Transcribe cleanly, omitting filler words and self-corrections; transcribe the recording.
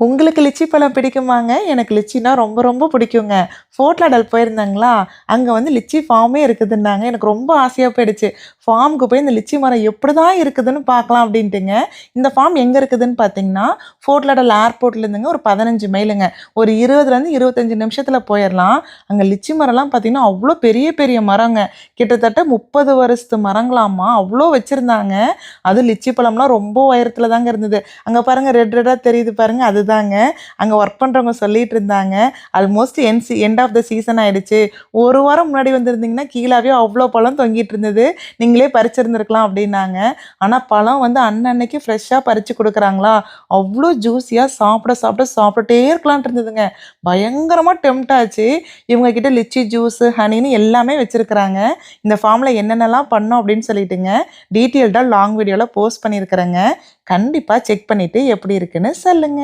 உங்களுக்கு லிச்சி பழம் பிடிக்குமாங்க? எனக்கு லிச்சினா ரொம்ப ரொம்ப பிடிக்குங்க. ஃபோர்ட் லாடல் போயிருந்தேங்களா, அங்க வந்து லிச்சி ஃபார்மே இருக்குதுன்னாங்க. எனக்கு ரொம்ப ஆசையா போயிடுச்சு. ஃபார்முக்கு போய் இந்த லிச்சி மரம் எப்படிதான் இருக்குதுன்னு பார்க்கலாம் அப்படின்ட்டுங்க. இந்த ஃபார்ம் எங்க இருக்குதுன்னு பார்த்தீங்கன்னா, ஃபோர்ட் லாடல் ஏர்போர்ட்லேருந்துங்க ஒரு 15 மைலுங்க. ஒரு 20லேருந்து 25 நிமிஷத்துல போயிரலாம். அங்க லிச்சி மரம்லாம் பார்த்தீங்கன்னா, அவ்ளோ பெரிய பெரிய மரங்க. கிட்டத்தட்ட 30 வருஷத்து மரங்களாமா, அவ்ளோ வச்சிருந்தாங்க. அதுவும் லிச்சி பழம்லாம் ரொம்ப உயரத்துல தாங்க இருந்தது. அங்க பாருங்க ரெட் ரெட்டா தெரியுது பாருங்க, அதுதாங்க. அங்க ஒர்க் பண்றவங்க சொல்லிட்டு இருந்தாங்க. Almost end of the season ஆயிடுச்சு. 1 வாரம் முன்னாடி வந்திருந்தீங்கன்னா, கீழாவே அவ்ளோ பழம் தொங்கிட்டு இருந்தது. நீங்களே பறிச்சிருந்திருக்கலாம் அப்டின்னாங்க. ஆனா பழம் வந்து அன்னன்னைக்கு ஃப்ரெஷ்ஷா பறிச்சு குடுக்குறாங்களா, அவ்ளோ ஜூஸியா சாப்பிட்டுட்டே இருக்கலான்ட்டு இருந்ததுங்க. பயங்கரமா டெம்ப்ட் ஆச்சு. இவங்க கிட்ட லிச்சி ஜூஸ், ஹனின்னு எல்லாமே வச்சிருக்கிறாங்க. இந்த ஃபார்ம்ல என்னென்னலாம் பண்ணோம் அப்டின்னு சொல்லிட்டுங்க, டீட்டெயில்டா லாங் வீடியோல போஸ்ட் பண்ணியிருக்கிறேங்க. கண்டிப்பா செக் பண்ணிட்டு எப்படி இருக்குன்னு சொல்லுங்க.